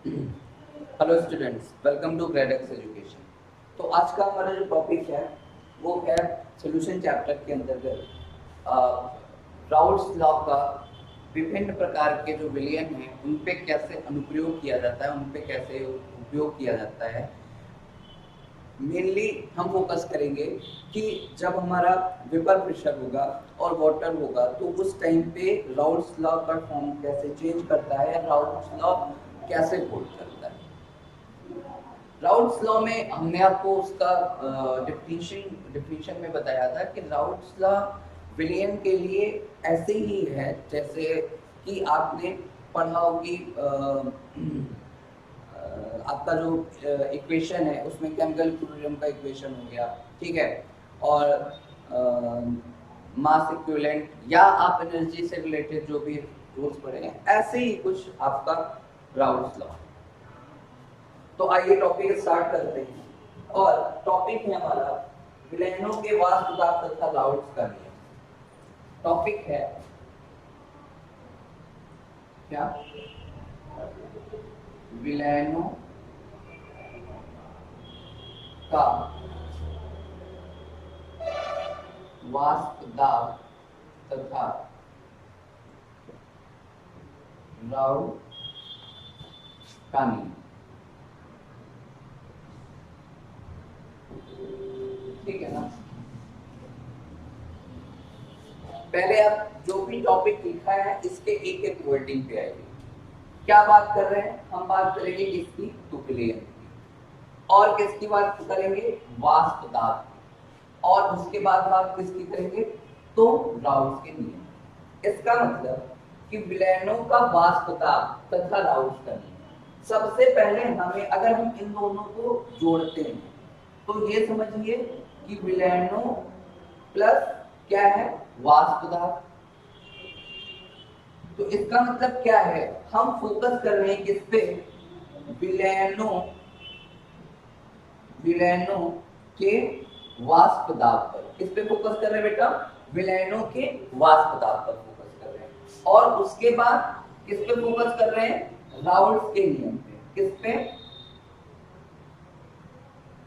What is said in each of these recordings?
Hello students, welcome to Gradex education. तो आज का हमारा जो टॉपिक है वो है सॉल्यूशन चैप्टर के अंतर्गत राउल्ट्स लॉ का विभिन्न प्रकार के जो विलयन हैं उन पे कैसे अनुप्रयोग किया जाता है, उन पे कैसे उपयोग किया जाता है। मेनली हम फोकस करेंगे कि जब हमारा वेपर प्रेशर होगा और वाटर होगा तो उस टाइम पे राउल्ट्स लॉ का फॉर्म कैसे चेंज करता है या राउल्ट्स लॉ कैसे होल्ड करता है। राउल्ट्स लॉ में हमने आपको उसका डिफिनीशन में बताया था कि राउल्ट्स लॉ विलियन के लिए ऐसे ही है जैसे कि आपने पढ़ा हो कि आपका जो इक्वेशन है उसमें केमिकल इक्विलिब्रियम का इक्वेशन हो गया, ठीक है, और मास इक्विवेलेंट या आप एनर्जी से रिलेटेड जो भी रूल्स पढ़े हैं ऐसे ही कुछ आपका राउल्ट्स लॉ। तो आइए टॉपिक स्टार्ट करते हैं और टॉपिक है हमारा विलयनों के वास्तुदाप तथा राउल्ट्स का नियम। टॉपिक है क्या? विलयनों का वास्तुदाप तथा राउल्ट्स का नियम। ठीक है ना। पहले आप जो भी टॉपिक लिखा है इसके एक एक वर्डिंग पे आएगी। क्या बात कर रहे हैं हम? बात करेंगे किसकी? तो विलयन की। और किसकी बात करेंगे? वास्तुदाप। और उसके बाद बात किसकी करेंगे? तो राउल्ट्स के नियम। इसका मतलब कि विलयनों का वास्तुदाप तथा राउल्ट्स का नियम। सबसे पहले हमें अगर हम इन दोनों को जोड़ते हैं तो ये समझिए कि विलयनों प्लस क्या है? वास्तुदाप। तो इसका मतलब क्या है? हम फोकस कर रहे हैं किस पे? विलयनों के वास्तुदाप पर। किस पे फोकस कर रहे हैं बेटा? विलयनों के वास्तुदाप पर फोकस कर रहे हैं। और उसके बाद किस पे फोकस कर रहे हैं? राउल्ट्स के नियम पे। किस पे?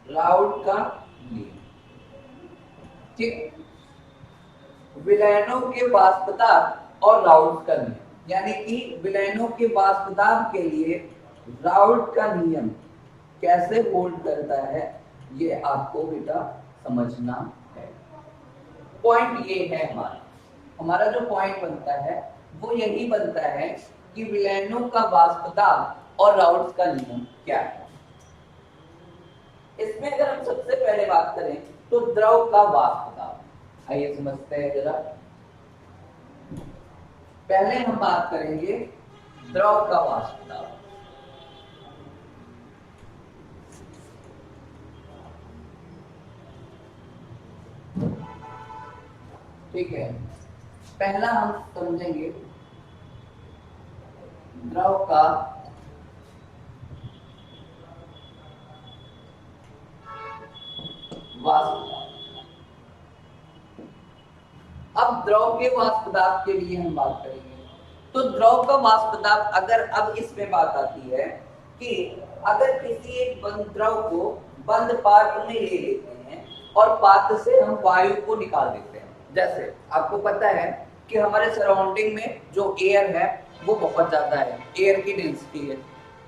राउल्ट का नियम। ठीक, विलयनों के वास्तुदाप और राउल्ट का नियम, यानी कि विलयनों के वास्तुदाप के लिए राउल्ट का नियम कैसे होल्ड करता है ये आपको बेटा समझना है। पॉइंट ये है हमारा जो पॉइंट बनता है वो यही बनता है कि विलयनों का वास्तुदाप और राउल्ट का नियम क्या है। इसमें अगर हम सबसे पहले बात करें तो द्रव का वास्तुदाप। आइए समझते हैं जरा। पहले हम बात करेंगे द्रव का वास्तुदाप। ठीक है, पहला हम समझेंगे द्रव का वास्तुदाप। अब द्रव के वाष्पदाब के लिए हम बात करेंगे। तो द्रव का वाष्पदाब अगर अब इसमें बात आती है कि अगर किसी एक बंद द्रव को बंद पात्र में ले लेते हैं और पात्र से हम वायु को निकाल देते हैं। जैसे आपको पता है कि हमारे सराउंडिंग में जो एयर है वो बहुत ज्यादा है, एयर की डेंसिटी है।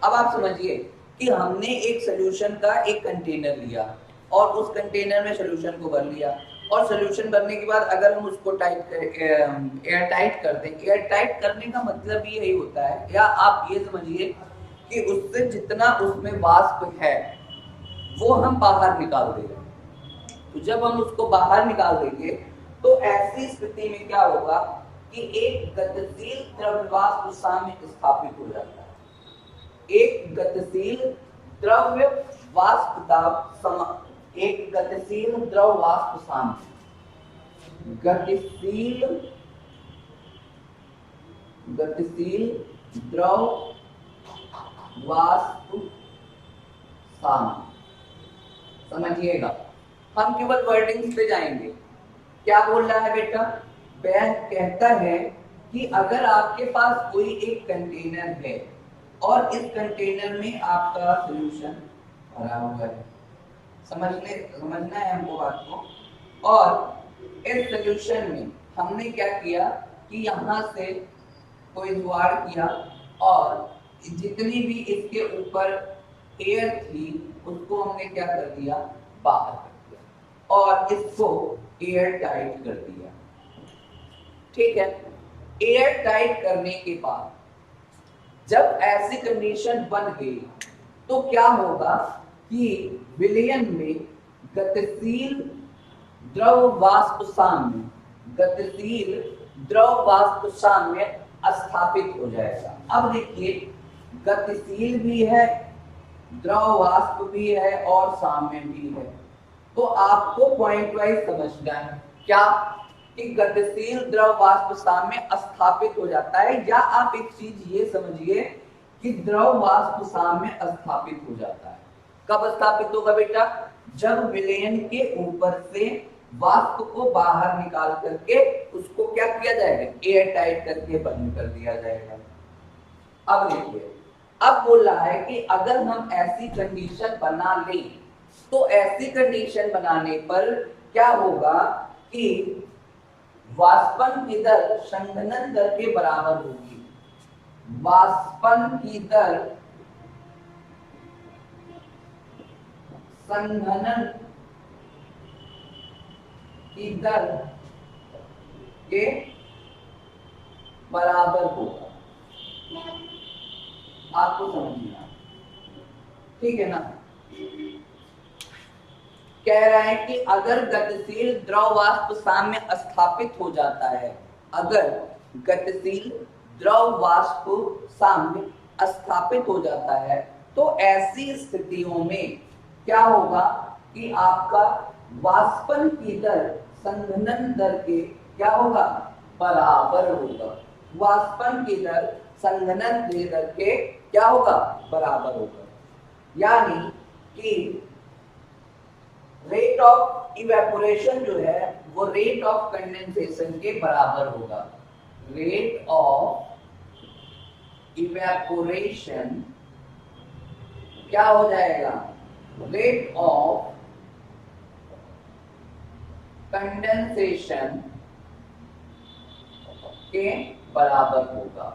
अब आप समझिए कि हमने एक सोल्यूशन का एक कंटेनर लिया और उस कंटेनर में सोल्यूशन को भर लिया और सोल्यूशन भरने के बाद अगर हम उसको एयर टाइट कर दें। एयर टाइट करने का मतलब यही होता है, या आप ये समझिए कि उससे जितना उसमें वाष्प है वो हम बाहर निकाल देंगे। तो जब हम उसको बाहर निकाल देंगे तो ऐसी स्थिति में क्या होगा कि एक गतिशील द्रव्यवाष्प साम्य स्थापित हो जाता है। एक गतिशील द्रव्य वाष्प एक गतिशील द्रव वाष्प साम्य। गतिशील द्रव वाष्प साम्य। समझिएगा, हम केवल वर्डिंग्स पे जाएंगे। क्या बोल रहा है बेटा? वह कहता है कि अगर आपके पास कोई एक कंटेनर है और इस कंटेनर में आपका सॉल्यूशन भरा हुआ है। समझना है हमको बात को। और इस सॉल्यूशन में हमने क्या किया कि यहाँ से कोई जुगाड़ किया और जितनी भी इसके ऊपर एयर थी उसको हमने क्या कर दिया, बाहर कर दिया और इसको एयर टाइट कर दिया। ठीक है, एयर टाइट करने के बाद जब ऐसी कंडीशन बन गई तो क्या होगा कि विलयन में गतिशील द्रव वाष्प साम्य, गतिशील द्रव वाष्प साम्य स्थापित हो जाएगा। अब देखिए, गतिशील भी है, द्रव वाष्प भी है और साम्य भी है। तो आपको पॉइंट वाइज समझना है क्या कि गतिशील द्रव वाष्प साम्य स्थापित हो जाता है, या आप एक चीज ये समझिए कि द्रव वाष्प साम्य स्थापित हो जाता है। कब स्थापित होगा बेटा? जब विलयन के ऊपर से वाष्प को बाहर निकाल करके उसको क्या किया जाएगा, एयर टाइट करके बंद कर दिया जाएगा। अब देखिए, अब बोल रहा है कि अगर हम ऐसी कंडीशन बना लें तो ऐसी कंडीशन बनाने पर क्या होगा कि वाष्पन की दर संघनन दर के बराबर होगी। वाष्पन की दर संघनन की दर के बराबर होगा। आपको समझना, ठीक है ना? कह रहा है कि अगर गतिशील द्रव वाष्प साम्य स्थापित हो जाता है, अगर गतिशील द्रव वाष्प साम्य स्थापित हो जाता है तो ऐसी स्थितियों में क्या होगा कि आपका वाष्पन की दर संघनन दर के क्या होगा, बराबर होगा। वाष्पन की दर संघनन दर के क्या होगा, बराबर होगा। यानी कि रेट ऑफ इवेपोरेशन जो है वो रेट ऑफ कंडेंसेशन के बराबर होगा। रेट ऑफ इवेपोरेशन क्या हो जाएगा, रेट ऑफ कंडेंसेशन के बराबर होगा।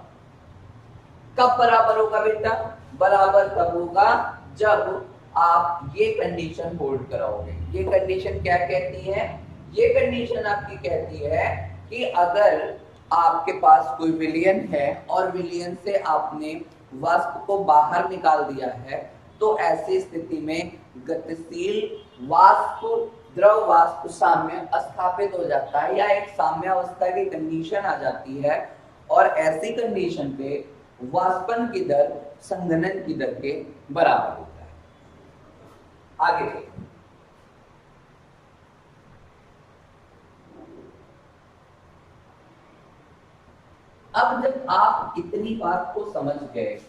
कब बराबर होगा बेटा? बराबर कब होगा? जब आप ये कंडीशन होल्ड कराओगे। ये कंडीशन क्या कहती है? ये कंडीशन आपकी कहती है कि अगर आपके पास कोई विलयन है और विलयन से आपने वाष्प को बाहर निकाल दिया है तो ऐसी स्थिति में गतिशील वाष्प द्रव वाष्प साम्य स्थापित हो जाता है, या एक साम्यावस्था की कंडीशन आ जाती है और ऐसी कंडीशन पे वाष्पन की दर संघनन की दर के बराबर होता है। आगे अब जब आप इतनी बात को समझ गए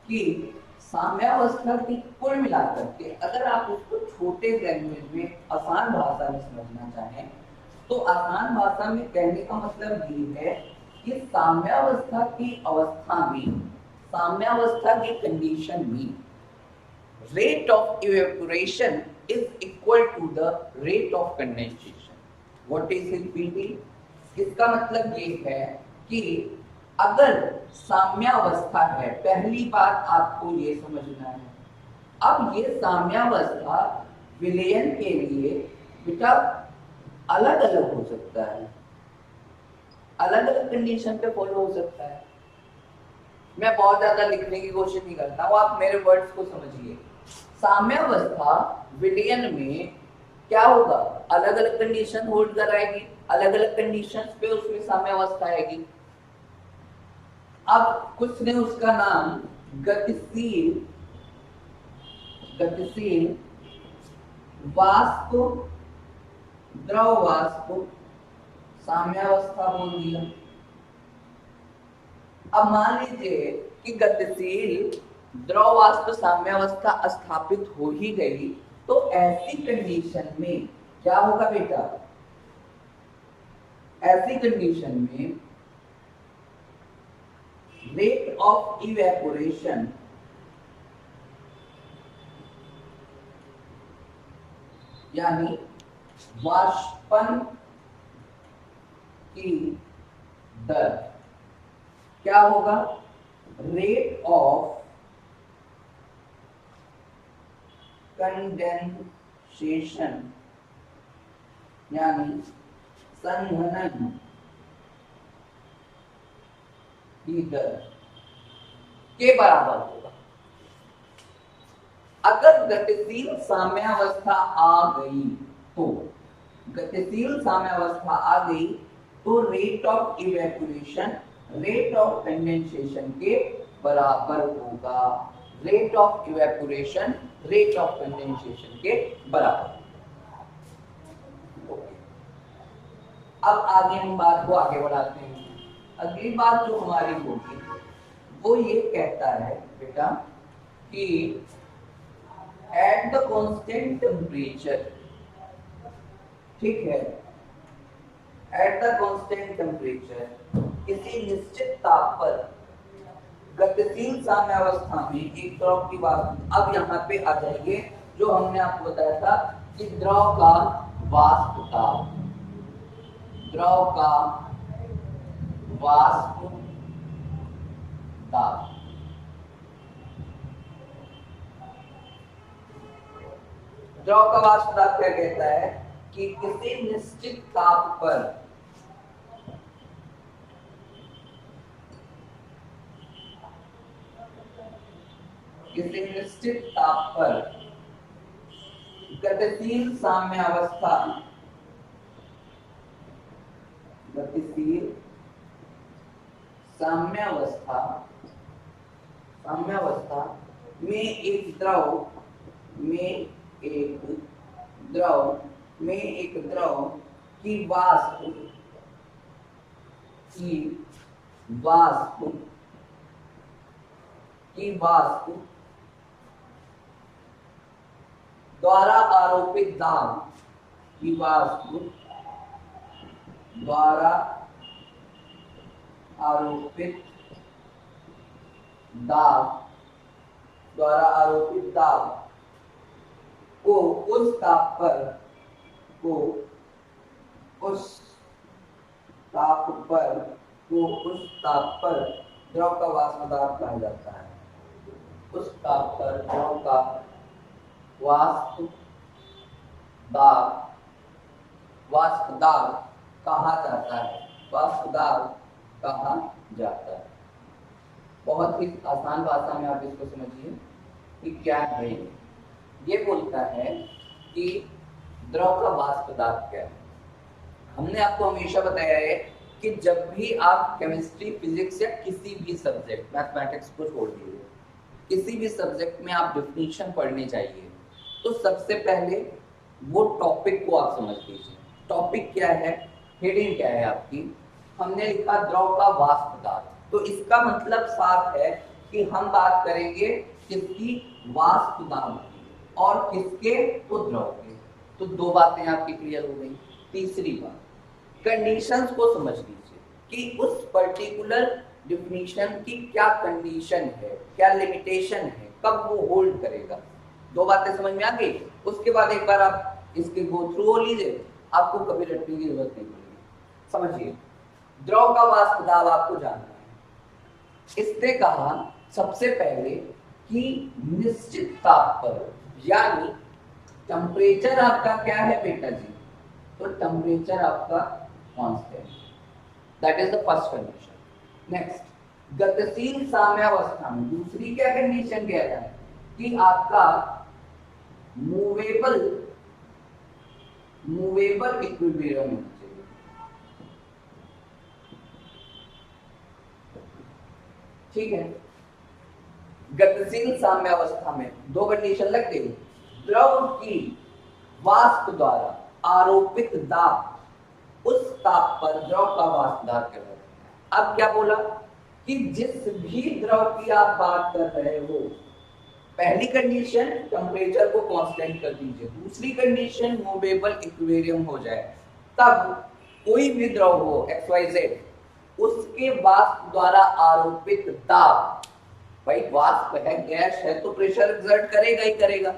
कि साम्यावस्था की कुल मिलाकर के अगर आप उसको छोटे लैंग्वेज में आसान भाषा में समझना चाहें तो आसान भाषा में कहने का मतलब ये है कि साम्यावस्था की अवस्था में, साम्यावस्था की कंडीशन में rate of evaporation is equal to the rate of condensation. What is it PT? इसका मतलब ये है कि अगर साम्यावस्था है, पहली बात आपको ये समझना है। अब ये साम्यावस्था विलयन के लिए बेटा अलग अलग हो सकता है, अलग अलग कंडीशन पे फॉलो हो सकता है। मैं बहुत ज्यादा लिखने की कोशिश नहीं करता हूँ, आप मेरे वर्ड्स को समझिए। साम्यावस्था विलयन में क्या होगा, अलग अलग कंडीशन होल्ड कराएगी, अलग अलग कंडीशंस पे उसमें साम्यावस्था आएगी। अब कुछ ने उसका नाम गतिशील वाष्प द्रव वाष्प साम्यावस्था बोल दिया। अब मान लीजिए कि गतिशील द्रव वाष्प साम्यावस्था स्थापित हो ही गई तो ऐसी कंडीशन में क्या होगा बेटा, ऐसी कंडीशन में रेट ऑफ इवेपोरेशन यानी वाष्पन की दर क्या होगा, रेट ऑफ कंडेंसेशन यानी संघनन की दर के बराबर होगा। अगर गतिशील साम्यावस्था आ गई तो, गतिशील साम्यावस्था आ गई तो rate of evaporation rate of condensation के बराबर होगा। Rate of evaporation rate of condensation के बराबर। अब आगे हम बात को आगे बढ़ाते हैं। अगली बात जो हमारी होगी वो ये कहता है बेटा कि एट द कांस्टेंट टेम्परेचर, ठीक है, एट द कांस्टेंट टेम्परेचर किसी निश्चित ताप पर गतिशील साम्यावस्था में एक द्रव की बात। अब यहाँ पे आ जाइए जो हमने आपको बताया था कि द्रव का वाष्प ताप, द्रव का वाष्प ताप, द्रव का वाष्प ताप क्या कहता है कि किसी निश्चित ताप पर किसी निश्चित ताप पर गतिशील साम्यावस्था, गतिशील साम्यावस्था साम्यावस्था में एक द्रव की वाष्प द्वारा आरोपित दाब, की वाष्प द्वारा आरोपित दाब को उस ताप पर द्रव का वाष्प दाब कहा जाता है। उस ताप पर द्रव का वाष्प दाब कहा जाता है, वाष्प दाब कहा जाता है। बहुत ही आसान भाषा में आप इसको समझिए कि क्या है। ये बोलता है कि द्रव का वाष्प दाब क्या है। हमने आपको हमेशा बताया है कि जब भी आप केमिस्ट्री, फिजिक्स या किसी भी सब्जेक्ट, मैथमेटिक्स को छोड़ दीजिए, किसी भी सब्जेक्ट में आप डेफिनेशन पढ़ने जाइए तो सबसे पहले वो टॉपिक को आप समझ लीजिए। टॉपिक क्या है, हेडिंग क्या है आपकी। हमने लिखा द्रव का वाष्प दाब, तो इसका मतलब साफ है कि हम बात करेंगे किसकी, वाष्प दाब की, और किसके, तो द्रव के। तो दो बातें आपकी क्लियर हो गई। तीसरी बात, कंडीशंस को समझ लीजिए कि उस पर्टिकुलर डेफिनेशन की क्या कंडीशन है, क्या लिमिटेशन है, कब वो होल्ड करेगा। दो बातें समझ में आ गई। उसके बाद एक बार आप इसके गो थ्रू हो लीजिए, आपको कभी रटने की जरूरत नहीं पड़ेगी। समझिए, द्रव का वाष्प दाब आपको जानना है। इसने कहा सबसे पहले कि निश्चित ताप पर, यानी टेम्परेचर आपका क्या है बेटा जी, तो टेम्परेचर आपका constant, that is the first condition. Next, गतिशील साम्यावस्था में दूसरी क्या कंडीशन कह रहा है कि आपका मूवेबल इक्विलिब्रियम होना चाहिए। ठीक है, गतिशील साम्यावस्था में दो कंडीशन लग गई। द्रव की वाष्प द्वारा आरोपित दाब, उस ताप पर द्रव का वाष्प दाब कर रहे हैं। अब क्या बोला कि जिस भी द्रव की आप बात कर रहे हो, पहली कंडीशन टेम्परेचर को कांस्टेंट कर दीजिए, दूसरी कंडीशन मूवेबल इक्विलिब्रियम हो जाए, तब कोई भी द्रव हो XYZ, उसके वाष्प द्वारा आरोपित दाब, भाई वाष्प है, गैस है, तो प्रेशर एक्सर्ट करेगा ही करेगा,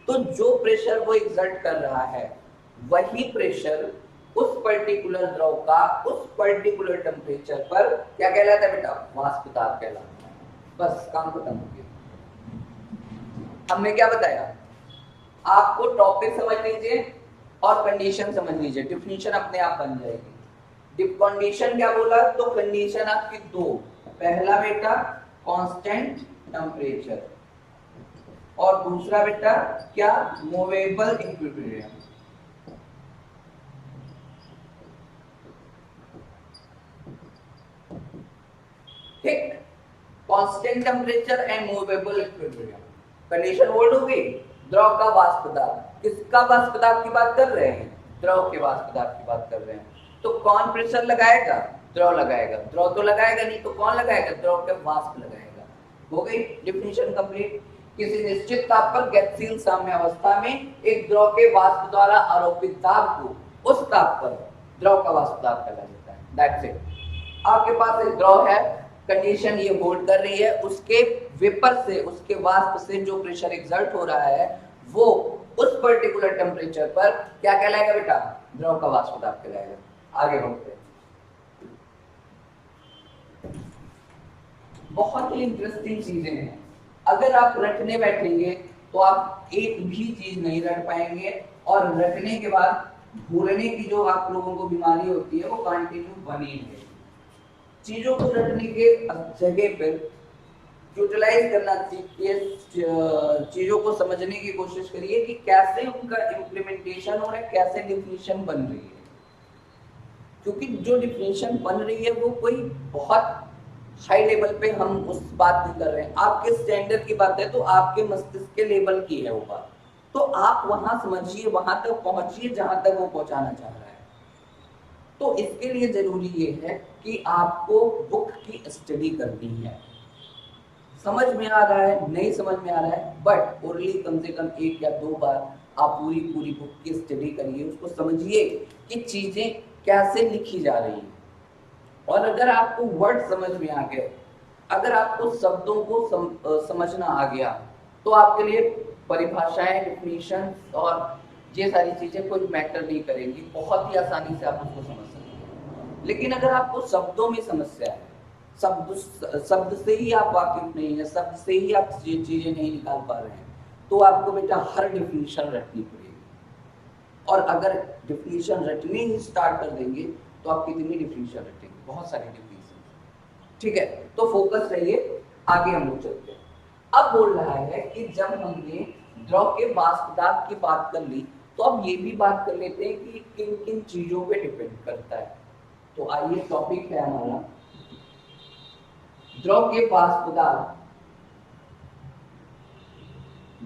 तो जो प्रेशर वो एग्जर्ट कर रहा है वही प्रेशर उस पर्टिकुलर द्रव का उस पर्टिकुलर टेम्परेचर पर क्या कहलाता है बेटा, वाष्प दाब कहलाता है। बस काम खत्म हो गया। हमने क्या बताया, आपको टॉपिक समझ लीजिए और कंडीशन समझ लीजिए, डिफिनीशन अपने आप बन जाएगी। कंडीशन क्या बोला, तो कंडीशन आपकी दो, पहला बेटा कांस्टेंट टेम्परेचर और दूसरा बेटा क्या, मूवेबल इक्विलिब्रियम। ठीक, constant temperature and movable equilibrium. Condition word हो गई, द्रव का वाष्प दाब। किसका वाष्प दाब की बात कर रहे हैं, द्रव के वाष्प दाब की बात कर रहे हैं। तो कौन प्रेशर लगाएगा, द्रव लगाएगा। द्रव तो लगाएगा नहीं तो कौन लगाएगा, द्रव के वाष्प लगाएगा। हो गई डिफिनीशन कंप्लीट। किसी निश्चित ताप पर गतिशील साम्यावस्था में एक द्रव के वाष्प द्वारा आरोपित दाब को उस ताप पर द्रव का वाष्प दाब कहा जाता है। That's it. आपके पास एक द्रव है, कंडीशन ये होल्ड कर रही है, उसके वेपर से, उसके वाष्प से जो प्रेशर एक्सर्ट हो रहा है वो उस पर्टिकुलर टेम्परेचर पर क्या कहलाएगा बेटा, द्रव का वाष्प दाब कहलाएगा। आगे बढ़ते हैं। बहुत ही इंटरेस्टिंग चीजें हैं, अगर आप रटने बैठेंगे तो आप एक भी चीज नहीं रट पाएंगे, और रटने के बाद भूलने की जो आप लोगों को बीमारी होती है वो कंटिन्यू बनी है। चीजों को रटने के जगह पर यूटिलाइज करना चाहिए, चीजों को समझने की कोशिश करिए कि कैसे उनका इम्प्लीमेंटेशन हो रहा है, कैसे डिफिनीशन बन रही है। क्योंकि जो डिफिनीशन बन रही है वो कोई बहुत हाई लेवल पे हम उस बात नहीं कर रहे हैं, आपके स्टैंडर्ड की बात है तो आपके मस्तिष्क के लेवल की है वो बात। तो आप वहां समझिए, वहां तक पहुंचिए जहां तक वो पहुंचाना चाह रहा है। तो इसके लिए जरूरी ये है कि आपको बुक की स्टडी करनी है। समझ में आ रहा है, नहीं समझ में आ रहा है, बट ओरली कम से कम 1 या 2 बार आप पूरी बुक की स्टडी करिए, उसको समझिए कि चीजें कैसे लिखी जा रही हैं। और अगर आपको वर्ड समझ में आ गए, अगर आपको शब्दों को समझना आ गया, तो आपके लिए परिभाषाएं, डिफिनीशन और ये सारी चीजें कोई मैटर नहीं करेंगी, बहुत ही आसानी से आप उसको समझ सकते हैं। लेकिन अगर आपको शब्दों में समस्या है, शब्द से ही आप वाकिफ नहीं है, शब्द से ही आप ये चीजें नहीं निकाल पा रहे हैं, तो आपको बेटा हर डिफिनीशन रटनी पड़ेगी। और अगर डिफिनीशन रटनी ही स्टार्ट कर देंगे तो आप कितनी डिफिनीशन रटेंगे, बहुत सारी डिफिनीशन। ठीक है, तो फोकस रहिए, आगे हम लोग चलते हैं। अब बोल रहा है कि जब हमने द्रव के वाष्प दाब की बात कर ली, तो अब ये भी बात कर लेते हैं कि किन किन चीजों पे डिपेंड करता है। तो आइए, टॉपिक है हमारा द्रव के वाष्प दाब,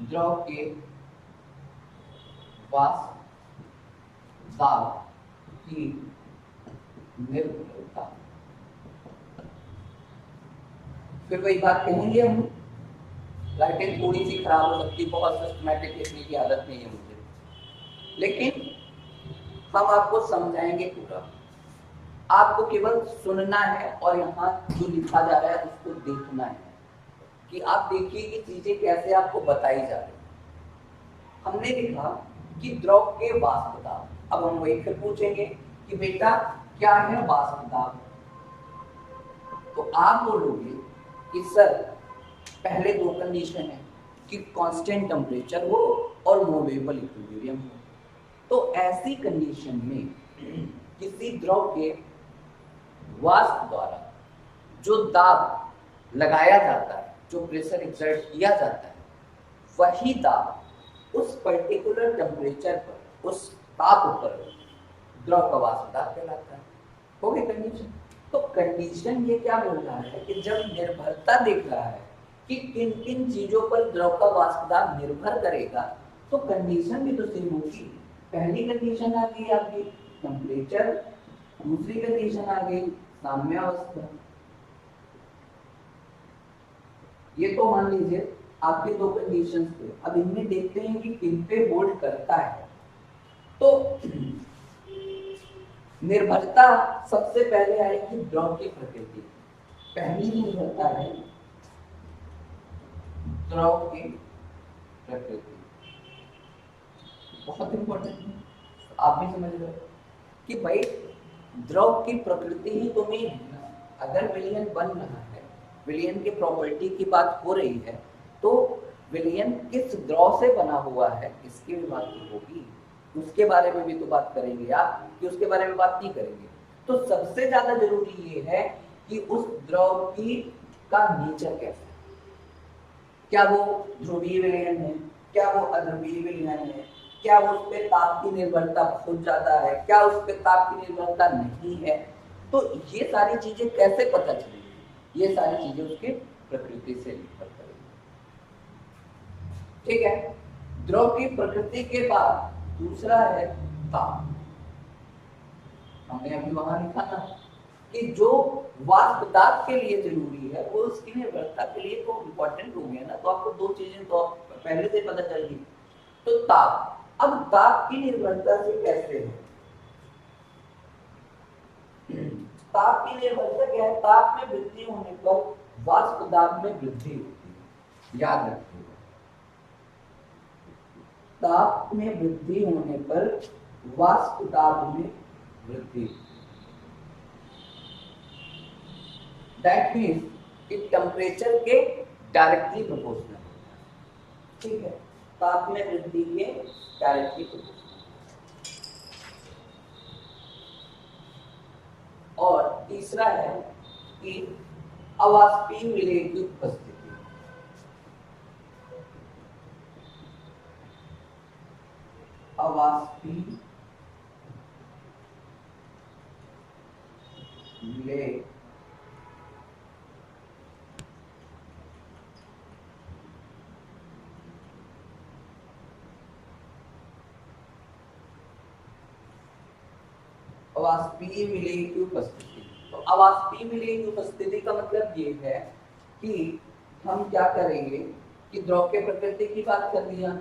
द्रव के वाष्प दाब की निर्भरता। फिर वही बात कहेंगे हम, राइटिंग थोड़ी सी खराब हो सकती है, बहुत सिस्टमैटिक लिखने की आदत नहीं है मुझे, लेकिन हम आपको समझाएंगे पूरा। आपको केवल सुनना है और यहाँ जो लिखा जा रहा है उसको देखना है, कि आप देखिए कि चीजें कैसे आपको बताई जा रही है। हमने लिखा कि द्रव के वाष्प दाब, अब हम वही फिर पूछेंगे कि बेटा क्या है वाष्प दाब, तो आप बोलोगे कि सर पहले 2 कंडीशन है कि कांस्टेंट टेम्परेचर हो और मूवेबल इक्विलिब्रियम हो। तो ऐसी कंडीशन में किसी द्रव के वाष्प द्वारा जो दाब लगाया जाता है, जो प्रेशर एक्सर्ट किया जाता है, वही दाब उस पर्टिकुलर टेम्परेचर पर, उस ताप पर द्रव का वाष्प दाब कहलाता है। हो गई कंडीशन। तो कंडीशन ये क्या बोल रहा है कि जब निर्भरता देख रहा है कि किन किन चीजों पर द्रव का वाष्प दाब निर्भर करेगा, तो कंडीशन भी तो सेम होगी। पहली कंडीशन आ गई आपकी टेम्परेचर, दूसरी कंडीशन आ गई साम्यावस्था। ये तो मान लीजिए आपके 2 कंडीशंस थे। अब इनमें देखते हैं कि किन पे होल्ड करता है। तो निर्भरता सबसे पहले आएगी द्रव की प्रकृति। पहली निर्भरता है द्रव की प्रकृति। बहुत इंपॉर्टेंट है, आप भी समझ रहे हो कि भाई द्रव की प्रकृति ही तो मेन है ना। अगर विलयन बन रहा है, विलयन की प्रॉपर्टी की बात हो रही है, तो विलयन किस द्रव से बना हुआ है इसकी भी बात तो होगी, उसके बारे में भी तो बात करेंगे आप, कि उसके बारे में बात नहीं करेंगे। तो सबसे ज्यादा जरूरी ये है कि उस द्रव की का नेचर कैसा है, क्या वो ध्रुवीय विलयन है, क्या वो अध्रुवीय विलयन है, क्या वो उस पर ताप की निर्भरता बहुत ज्यादा है, क्या उस पर ताप की निर्भरता नहीं है। तो ये सारी चीजें कैसे पता चलेगी, ये सारी चीजें उसके प्रकृति से निर्भर करेगी। ठीक है, द्रव की प्रकृति के बाद दूसरा है ताप। हमने अभी वहां लिखा ना कि जो वाष्प पदार्थ के लिए जरूरी है वो उसकी निर्भरता के लिए तो इम्पोर्टेंट हो गया ना। तो आपको दो चीजें तो पहले से पता चल गई। तो ताप, अब ताप की निर्भरता से कैसे है, ताप की निर्भरता क्या है, ताप में वृद्धि होने पर वाष्प दाब में वृद्धि होती है, याद रखिएगा। ताप में वृद्धि होने पर वाष्प दाब में वृद्धि, दैट मीन्स कि टेम्परेचर के डायरेक्टली प्रोपोर्शनल, ठीक है, ताप में वृद्धि के डायरेक्टली प्रोपोर्शनल। और तीसरा है कि अवाष्पीय विलय की उपस्थिति, अवाष्पीय विलय अवाष्पीय विलय की उपस्थिति। तो अवाष्पीय विलय की उपस्थिति का मतलब ये है कि हम क्या करेंगे कि द्रव के प्रकृति की बात कर लिया,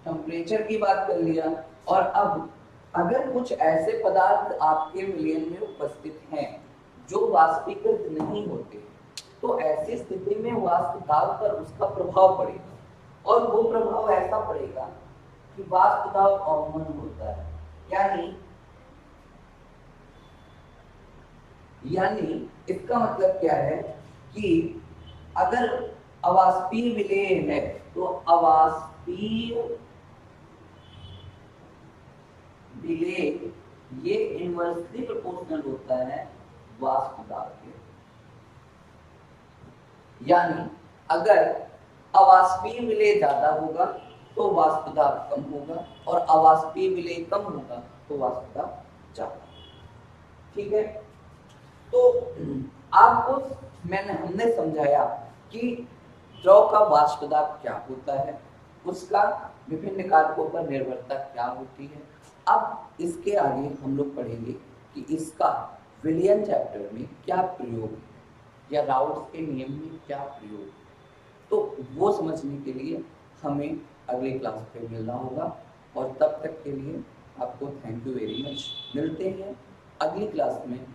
टेम्परेचर की बात कर लिया, और अब अगर कुछ ऐसे पदार्थ आपके विलयन में उपस्थित हैं जो वाष्पीकृत नहीं होते, तो ऐसी स्थिति में वाष्प दाब पर उसका प्रभाव पड़ेगा, और वो प्रभाव ऐसा पड़ेगा कि वाष्प दाब अवमन होता है। यानी इसका मतलब क्या है कि अगर अवाष्पीय विलय है तो अवाष्पीय विलय ये इनवर्सली प्रोपोर्शनल होता है वाष्प दाब के। यानी अगर अवाष्पीय विलय ज्यादा होगा तो वाष्प दाब कम होगा, और अवाष्पीय विलय कम होगा तो वाष्प दाब ज्यादा। ठीक है, तो आपको हमने समझाया कि द्रव का वाष्प दाब क्या होता है, उसका विभिन्न कारकों पर निर्भरता क्या होती है। अब इसके आगे हम लोग पढ़ेंगे कि इसका विलयन चैप्टर में क्या प्रयोग है, या राउट्स के नियम में क्या प्रयोग है। तो वो समझने के लिए हमें अगले क्लास पे मिलना होगा, और तब तक के लिए आपको थैंक यू वेरी मच। मिलते हैं अगली क्लास में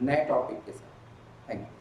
नए टॉपिक के साथ। Thank you.